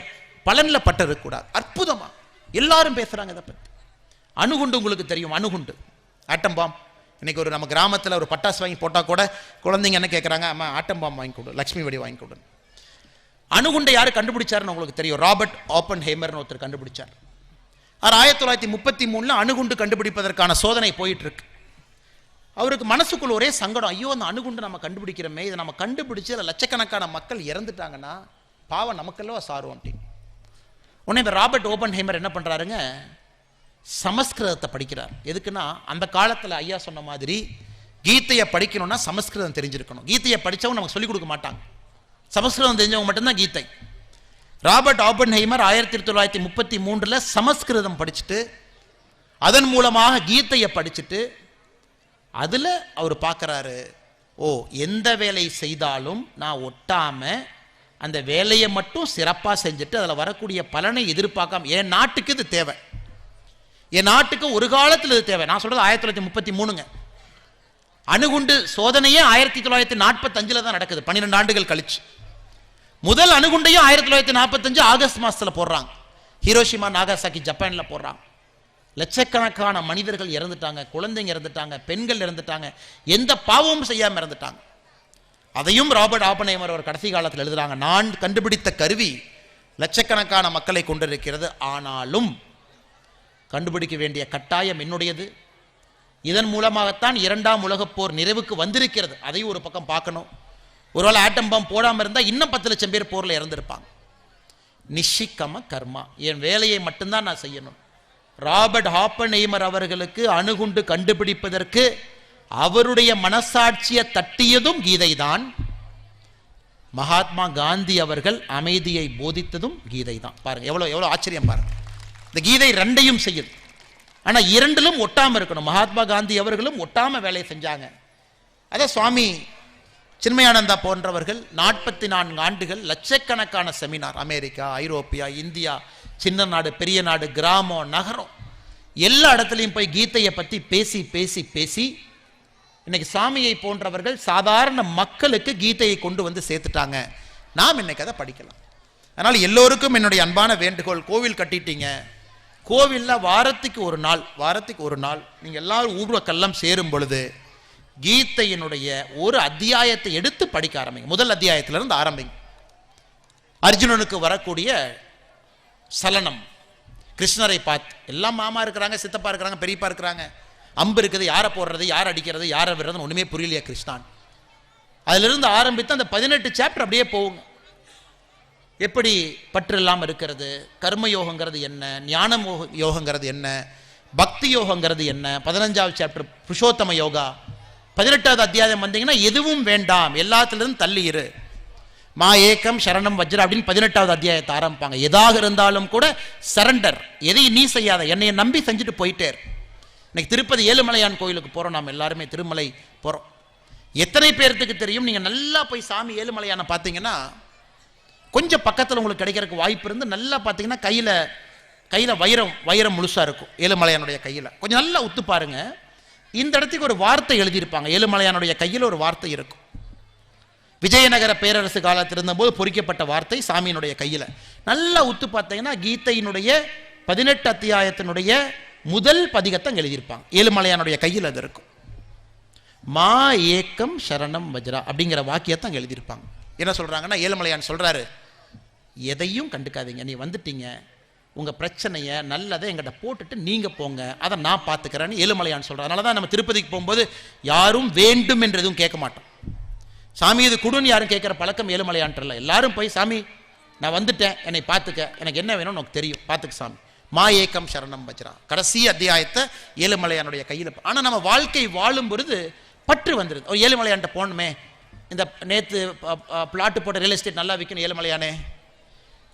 பலன்ல பற்று இருக்கக்கூடாது. அற்புதமா எல்லாரும் பேசுறாங்க இதை பற்றி. அணுகுண்டு உங்களுக்கு தெரியும், அணுகுண்டு ஆட்டம் பாம். இன்னைக்கு ஒரு நம்ம கிராமத்தில் ஒரு பட்டாசு வாங்கி போட்டால் கூட குழந்தைங்க என்ன கேட்குறாங்க, அம்மா ஆட்டம் பாம் வாங்கி கொடு, லக்ஷ்மி வெடி வாங்கி கொடு. அணுகுண்டை யாரு கண்டுபிடிச்சாருன்னு உங்களுக்கு தெரியும், ராபர்ட் ஆப்பன்ஹைமர்னு ஒருத்தர் கண்டுபிடிச்சார். 1933 அணுகுண்டு கண்டுபிடிப்பதற்கான சோதனை போயிட்டு இருக்கு. அவருக்கு மனசுக்குள்ள ஒரே சங்கடம், ஐயோ அந்த அணுகுண்டு நம்ம கண்டுபிடிக்கிறோமே, இதை நம்ம கண்டுபிடிச்சு அதில் லட்சக்கணக்கான மக்கள் இறந்துட்டாங்கன்னா பாவம் நமக்கெல்லாம் சாரும் அப்படின்னு. உடனே இந்த ராபர்ட் ஓப்பன்ஹைமர் என்ன பண்றாருங்க, சமஸ்கிருதத்தை படிக்கிறார். எதுக்குன்னா அந்த காலத்தில் ஐயா சொன்ன மாதிரி கீதையை படிக்கணும்னா சமஸ்கிருதம் தெரிஞ்சிருக்கணும். கீதையை படித்தவங்க நமக்கு சொல்லிக் கொடுக்க மாட்டாங்க, சமஸ்கிருதம் தெரிஞ்சவங்க மட்டும்தான் கீதை. ராபர்ட் ஆப்பன்ஹைமர் 1933 சமஸ்கிருதம் படிச்சுட்டு அதன் மூலமாக கீதையை படிச்சுட்டு அதில் அவர் பார்க்குறாரு, ஓ எந்த வேலை செய்தாலும் நான் ஒட்டாம அந்த வேலையை மட்டும் சிறப்பாக செஞ்சுட்டு அதில் வரக்கூடிய பலனை எதிர்பார்க்காம, என் நாட்டுக்கு இது தேவை, என் நாட்டுக்கு ஒரு காலத்தில் இது தேவை. நான் சொல்றது 1933ங்க. அணுகுண்டு சோதனையே 1945 தான் நடக்குது, 12 ஆண்டுகள் கழிச்சு. முதல் அணுகுண்டையும் 1945 ஆகஸ்ட் மாசத்தில் போடுறாங்க. ஹிரோஷிமா நாகாசாக்கி ஜப்பானில் போடுறாங்க. லட்சக்கணக்கான மனிதர்கள் இறந்துட்டாங்க, குழந்தைங்க இறந்துட்டாங்க, பெண்கள் இறந்துட்டாங்க, எந்த பாவமும் செய்யாமல் இறந்துட்டாங்க. அதையும் ராபர்ட் ஆப்பன்ஹைமர் அவர் கடைசி காலத்தில் எழுதுறாங்க, நான் கண்டுபிடித்த கருவி லட்சக்கணக்கான மக்களை கொண்டிருக்கிறது, ஆனாலும் கண்டுபிடிக்க வேண்டிய கட்டாயம் என்னுடையது. இதன் மூலமாகத்தான் 2ஆம் உலகப் போர் நிறைவுக்கு வந்திருக்கிறது. அதையும் ஒரு பக்கம் பார்க்கணும். ஒருவேளை ஆட்டம் பாம் போடாமல் இருந்தால் இன்னும் 10 லட்சம் பேர் போரில் இறந்திருப்பாங்க. நிஷிக்கம கர்மா, என் வேலையை மட்டும்தான் நான் செய்யணும். ராபர்ட் ஆப்பன்ஹைமர் அவர்களுக்கு அணுகுண்டு கண்டுபிடிப்பதற்கு அவருடைய மனசாட்சியை தட்டியதும் கீதை தான். மகாத்மா காந்தி அவர்கள் அமைதியை போதித்ததும் கீதை தான். பாருங்க எவ்வளோ எவ்வளோ ஆச்சரியம் பாருங்க. இந்த கீதை ரெண்டையும் செய்யுது. ஆனால் இரண்டிலும் ஒட்டாமல் இருக்கணும். மகாத்மா காந்தி அவர்களும் ஒட்டாம வேலையை செஞ்சாங்க. அதான் சுவாமி சின்மயானந்தா போன்றவர்கள் 44 ஆண்டுகள் லட்சக்கணக்கான செமினார், அமெரிக்கா, ஐரோப்பியா, இந்தியா, சின்ன நாடு, பெரிய நாடு, கிராமம், நகரம், எல்லா இடத்துலையும் போய் கீதையை பற்றி பேசி பேசி பேசி இன்னைக்கு சாமியை போன்றவர்கள் சாதாரண மக்களுக்கு கீதையை கொண்டு வந்து சேர்த்துட்டாங்க. நாம் இன்னைக்கு அதை படிக்கலாம். அதனால் எல்லோருக்கும் என்னுடைய அன்பான வேண்டுகோள், கோவில் கட்டிட்டீங்க, கோவிலில் வாரத்துக்கு ஒரு நாள் நீங்கள் எல்லாரும் ஊர்வக்கெல்லாம் சேரும் பொழுது கீதையினுடைய ஒரு அத்தியாயத்தை எடுத்து படிக்க ஆரம்பிங்க. முதல் அத்தியாயத்திலிருந்து ஆரம்பிங்க. அர்ஜுனனுக்கு வரக்கூடிய சலனம், கிருஷ்ணரை பார்த்து எல்லாம் மாமா இருக்கிறாங்க, சித்தப்பா இருக்கிறாங்க, பெரியப்பா இருக்கிறாங்க, அம்பு இருக்குது, யாரை போடுறது, யார் அடிக்கிறது, யாரை விடுறதுன்னு ஒன்றுமே புரியலையா கிருஷ்ணான். அதிலிருந்து ஆரம்பித்து அந்த 18 சாப்டர் அப்படியே போகுங்க. எப்படி பற்று இல்லாமல் இருக்கிறது, கர்மயோகங்கிறது என்ன, ஞான யோகங்கிறது என்ன, பக்தி யோகங்கிறது என்ன, 15வது சாப்டர் புருஷோத்தம யோகா, 18வது அத்தியாயம் வந்தீங்கன்னா எதுவும் வேண்டாம், எல்லாத்திலிருந்து தள்ளி இரு, மா ஏக்கம் சரணம் வஜ்ர அப்படின்னு 18வது அத்தியாயத்தை ஆரம்பிப்பாங்க. எதாக இருந்தாலும் கூட சரண்டர், எதையும் நீ செய்யாத, என்னைய நம்பி செஞ்சுட்டு போயிட்டே. இன்னைக்கு திருப்பதி ஏழுமலையான் கோயிலுக்கு போகிறோம், நாம் எல்லாருமே திருமலை போகிறோம். எத்தனை பேர்த்துக்கு தெரியும், நீங்கள் நல்லா போய் சாமி ஏழுமலையானை பார்த்தீங்கன்னா கொஞ்சம் பக்கத்தில் உங்களுக்கு கிடைக்கிறதுக்கு வாய்ப்பு இருந்து நல்லா பார்த்தீங்கன்னா கையில் வைரம் முழுசாக இருக்கும் ஏழுமலையானுடைய கையில். கொஞ்சம் நல்லா உத்து பாருங்க, இந்த இடத்துக்கு ஒரு வார்த்தை எழுதியிருப்பாங்க, ஏழுமலையானுடைய கையில் ஒரு வார்த்தை இருக்கும். விஜயநகர பேரரசு காலத்தில் இருந்தபோது பொறிக்கப்பட்ட வார்த்தை சாமியினுடைய கையில். நல்லா உத்து பார்த்தீங்கன்னா கீதையினுடைய 18 அத்தியாயத்தினுடைய முதல் பதிகத்தை எழுதியிருப்பாங்க, ஏழுமலையானுடைய கையில் அது இருக்கும். மா ஏக்கம் சரணம் வஜ்ரா அப்படிங்கிற வாக்கியத்தை அங்கே எழுதியிருப்பாங்க. என்ன சொல்றாங்கன்னா, ஏழுமலையான் சொல்றாரு, எதையும் கண்டுக்காதீங்க, நீ வந்துட்டீங்க, உங்கள் பிரச்சனையை நல்லதை எங்கிட்ட போட்டுட்டு நீங்கள் போங்க, அதை நான் பார்த்துக்கிறேன்னு ஏழுமலையான் சொல்கிறார். அதனால தான் நம்ம திருப்பதிக்கு போகும்போது யாரும் வேண்டும் என்று எதுவும் கேட்க மாட்டோம். சாமி இது கொடுன்னு யாரும் கேட்குற பழக்கம் ஏழுமலையான்ல. எல்லாரும் போய் சாமி நான் வந்துட்டேன், என்னை பார்த்துக்க, எனக்கு என்ன வேணும்னு உனக்கு தெரியும், பார்த்துக்க சாமி. மா ஏக்கம் சரணம் வஜ்ரா கடைசி அத்தியாயத்தை ஏழுமலையானுடைய கையில். ஆனால் நம்ம வாழ்க்கை வாழும் பொழுது பற்று வந்துடுது. ஒரு ஏழுமலையான்ட்ட போகணுமே, இந்த நேற்று பிளாட்டு போட்ட ரியல் எஸ்டேட் நல்லா விற்கணும் ஏழுமலையானே,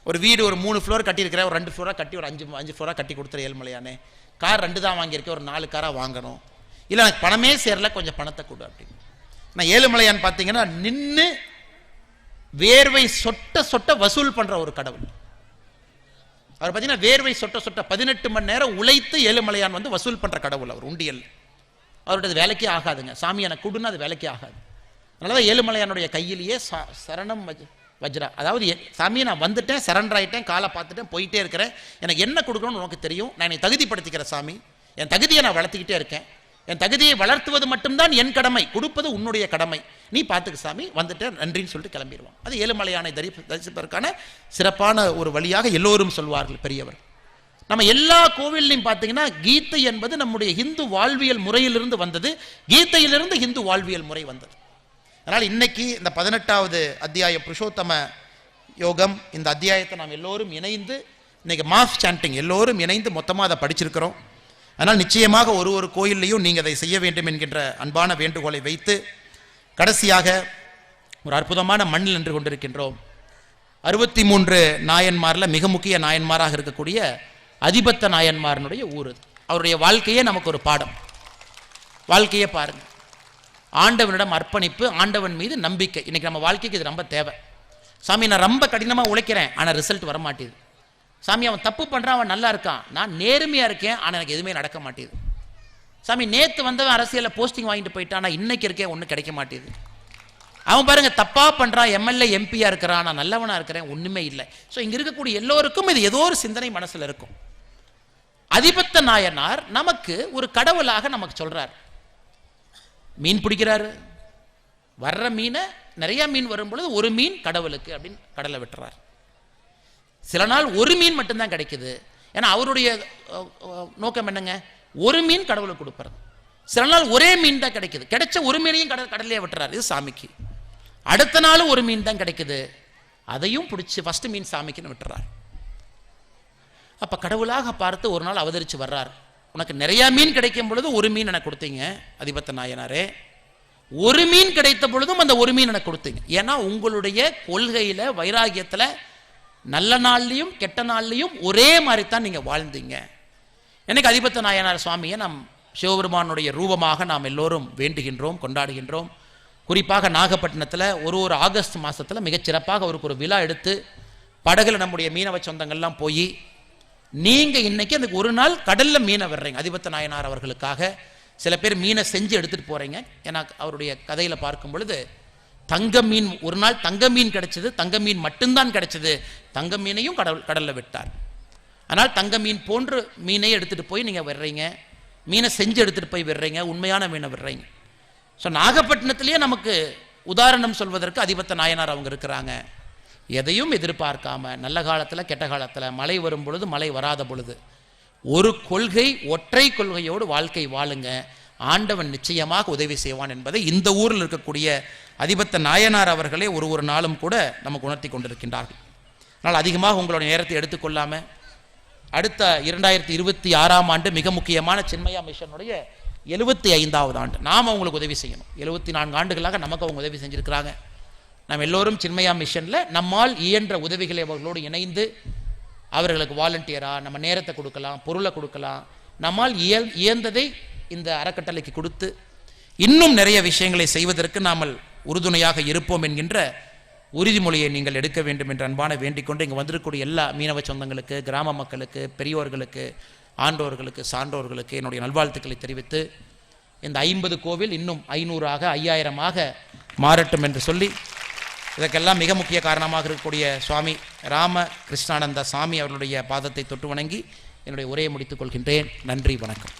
ஒரு வீடு ஒரு 3 ஃப்ளோர் கட்டியிருக்கிறேன், ஒரு 2 ஃப்ளோராக கட்டி ஒரு 5 ஃப்ளோராக கட்டி கொடுத்துரு ஏழுமலையானே, கார் 2 தான் வாங்கியிருக்கேன், ஒரு 4 காராக வாங்கணும், இல்லை எனக்கு பணமே சேரல, கொஞ்சம் பணத்தை கொடு அப்படின்னு. நான் ஏழுமலையான் பார்த்தீங்கன்னா நின்று வேர்வை சொட்ட சொட்ட வசூல் பண்ணுற ஒரு கடவுள். அவர் பார்த்தீங்கன்னா வேர்வை சொட்ட சொட்ட 18 மணி நேரம் உழைத்து ஏழுமலையான் வந்து வசூல் பண்ணுற கடவுள். அவர் உண்டியல், அவருடைய வேலைக்கே ஆகாதுங்க, சாமி எனக்கு கொடுன்னு அது வேலைக்கே ஆகாது. அதனால தான் ஏழுமலையானுடைய கையிலேயே சரணம் வஜ்ரா, அதாவது சாமியை நான் வந்துட்டேன், சரண்டர் ஆகிட்டேன், காலை பார்த்துட்டேன், போயிட்டே இருக்கிறேன், எனக்கு என்ன கொடுக்கணும்னு உனக்கு தெரியும், நான் என்னை தகுதிப்படுத்திக்கிறேன் சாமி, என் தகுதியை நான் வளர்த்துக்கிட்டே இருக்கேன், என் தகுதியை வளர்த்துவது மட்டும்தான் என் கடமை, கொடுப்பது உன்னுடைய கடமை, நீ பார்த்துக்க சாமி, வந்துட்டேன் நன்றின்னு சொல்லிட்டு கிளம்பிடுவான். அது ஏழுமலையானை தரிசிப்பதற்கான சிறப்பான ஒரு வழியாக எல்லோரும் சொல்வார்கள் பெரியவர். நம்ம எல்லா கோவில்லையும் பார்த்தீங்கன்னா கீதை என்பது நம்முடைய இந்து வாழ்வியல் முறையிலிருந்து வந்தது, கீதையிலிருந்து இந்து வாழ்வியல் முறை வந்தது. அதனால் இன்னைக்கு இந்த 18வது அத்தியாயம் புருஷோத்தம யோகம், இந்த அத்தியாயத்தை நாம் எல்லோரும் இணைந்து இன்னைக்கு மாஸ் சாண்டிங் எல்லோரும் இணைந்து மொத்தமாக அதை படிச்சிருக்கிறோம். அதனால் நிச்சயமாக ஒரு கோயில்லையும் நீங்கள் அதை செய்ய வேண்டும் என்கின்ற அன்பான வேண்டுகோளை வைத்து கடைசியாக ஒரு அற்புதமான மண்ணில் நின்று கொண்டிருக்கின்றோம். 63 நாயன்மாரில் மிக முக்கிய நாயன்மாராக இருக்கக்கூடிய அதிபத்த நாயன்மாரனுடைய ஊர் அது. அவருடைய வாழ்க்கையே நமக்கு ஒரு பாடம். வாழ்க்கையே பாருங்கள், ஆண்டவனிடம் அர்ப்பணிப்பு, ஆண்டவன் மீது நம்பிக்கை. இன்றைக்கி நம்ம வாழ்க்கைக்கு இது ரொம்ப தேவை. சாமி நான் ரொம்ப கடினமாக உழைக்கிறேன், ஆனால் ரிசல்ட் வர மாட்டேது. சாமி அவன் தப்பு பண்ணுறான், அவன் நல்லா இருக்கான், நான் நேர்மையாக இருக்கேன், ஆனால் எனக்கு எதுவுமே நடக்க மாட்டேது. சாமி நேற்று வந்தவன் அரசியலில் போஸ்டிங் வாங்கிட்டு போயிட்டான், நான் இன்னைக்கு இருக்கேன், ஒன்றும் கிடைக்க மாட்டேது. அவன் பாருங்கள் தப்பாக பண்ணுறான், எம்எல்ஏ எம்பியாக இருக்கிறான், நான் நல்லவனாக இருக்கிறேன், ஒன்றுமே இல்லை. ஸோ இங்கே இருக்கக்கூடிய எல்லோருக்கும் இது ஏதோ ஒரு சிந்தனை மனசில் இருக்கும். அதிபத்த நாயனார் நமக்கு ஒரு கடவுளாக நமக்கு சொல்கிறார். மீன் பிடிக்கிறாரு, வர்ற மீனை நிறைய மீன் வரும் பொழுது ஒரு மீன் கடவுளுக்கு அப்படின்னு கடலை விட்டுறார். சில நாள் ஒரு மீன் மட்டும்தான் கிடைக்குது. ஏன்னா அவருடைய நோக்கம் என்னங்க, ஒரு மீன் கடவுளுக்கு கொடுப்பறது. சில நாள் ஒரே மீன் தான் கிடைக்குது, கிடைச்ச ஒரு மீனையும் கடலையே விட்டுறாரு, இது சாமிக்கு. அடுத்த நாளும் ஒரு மீன் தான் கிடைக்குது, அதையும் பிடிச்சி ஃபர்ஸ்ட் மீன் சாமிக்குன்னு விட்டுறார். அப்போ கடவுளாக பார்த்து ஒரு நாள் அவதரித்து வர்றார். உனக்கு நிறையா மீன் கிடைக்கும் பொழுது ஒரு மீன் எனக்கு கொடுத்தீங்க அதிபத்த நாயனாரே, ஒரு மீன் கிடைத்த பொழுதும் அந்த ஒரு மீன் எனக்கு கொடுத்தீங்க. ஏன்னா உங்களுடைய கொள்கையில் வைராகியத்தில் நல்ல நாள்லையும் கெட்ட நாள்லையும் ஒரே மாதிரி தான் நீங்கள் வாழ்ந்தீங்க. எனக்கு அதிபத்த நாயனார் சுவாமியை நாம் சிவபெருமானுடைய ரூபமாக நாம் எல்லோரும் வேண்டுகின்றோம், கொண்டாடுகின்றோம். குறிப்பாக நாகப்பட்டினத்தில் ஒரு ஆகஸ்ட் மாதத்தில் மிகச்சிறப்பாக அவருக்கு ஒரு விழா எடுத்து படகுல நம்முடைய மீனவ சொந்தங்கள்லாம் போய் நீங்கள் இன்னைக்கு அந்த ஒரு நாள் கடலில் மீனை விடுறீங்க அதிபத்த நாயனார் அவர்களுக்காக. சில பேர் மீனை செஞ்சு எடுத்துகிட்டு போகிறீங்க. ஏன்னா அவருடைய கதையில் பார்க்கும் பொழுது தங்க மீன், ஒரு நாள் தங்க மீன் கிடைச்சது, தங்க மீன் மட்டும்தான் கிடைச்சது, தங்க மீனையும் கடலில் விட்டார். ஆனால் தங்க மீன் போன்று மீனை எடுத்துகிட்டு போய் நீங்கள் விடுறீங்க, மீனை செஞ்சு எடுத்துகிட்டு போய் விடுறீங்க, உண்மையான மீனை விடுறீங்க. ஸோ நாகப்பட்டினத்திலேயே நமக்கு உதாரணம் சொல்வதற்கு அதிபத்த நாயனார் அவங்க இருக்கிறாங்க. எதையும் எதிர்பார்க்காம நல்ல காலத்தில் கெட்ட காலத்தில், மழை வரும் பொழுது மழை வராத பொழுது ஒரு கொள்கை, ஒற்றை கொள்கையோடு வாழ்க்கை வாழுங்க, ஆண்டவன் நிச்சயமாக உதவி செய்வான் என்பதை இந்த ஊரில் இருக்கக்கூடிய அதிபத்த நாயனார் அவர்களே ஒரு நாளும் கூட நமக்கு உணர்த்தி கொண்டிருக்கின்றார்கள். ஆனால் அதிகமாக உங்களுடைய நேரத்தை எடுத்துக்கொள்ளாமல் அடுத்த 2026ஆம் ஆண்டு மிக முக்கியமான சின்மயா மிஷனுடைய 75வது ஆண்டு நாம் அவங்களுக்கு உதவி செய்யணும். 74 ஆண்டுகளாக நமக்கு அவங்க உதவி செஞ்சுருக்கிறாங்க. நாம் எல்லோரும் சின்மயா மிஷனில் நம்மால் இயன்ற உதவிகளை அவர்களோடு இணைந்து அவர்களுக்கு வாலண்டியராக நம்ம நேரத்தை கொடுக்கலாம், பொருளை கொடுக்கலாம், நம்மால் இயந்ததை இந்த அறக்கட்டளைக்கு கொடுத்து இன்னும் நிறைய விஷயங்களை செய்வதற்கு நாம் உறுதுணையாக இருப்போம் என்கின்ற உறுதிமொழியை நீங்கள் எடுக்க வேண்டும் என்று அன்பான வேண்டிக் கொண்டு இங்கே வந்திருக்கக்கூடிய எல்லா மீனவ சொந்தங்களுக்கு, கிராம மக்களுக்கு, பெரியோர்களுக்கு, ஆண்டோர்களுக்கு, சான்றோர்களுக்கு என்னுடைய நல்வாழ்த்துக்களை தெரிவித்து இந்த 50 கோவில் இன்னும் 500ஆக 5000ஆக மாறட்டும் என்று சொல்லி, இதற்கெல்லாம் மிக முக்கிய காரணமாக இருக்கக்கூடிய சுவாமி ராம கிருஷ்ணானந்த சாமி அவர்களுடைய பாதத்தை தொட்டு வணங்கி என்னுடைய உரையை முடித்துக் கொள்கின்றேன். நன்றி, வணக்கம்.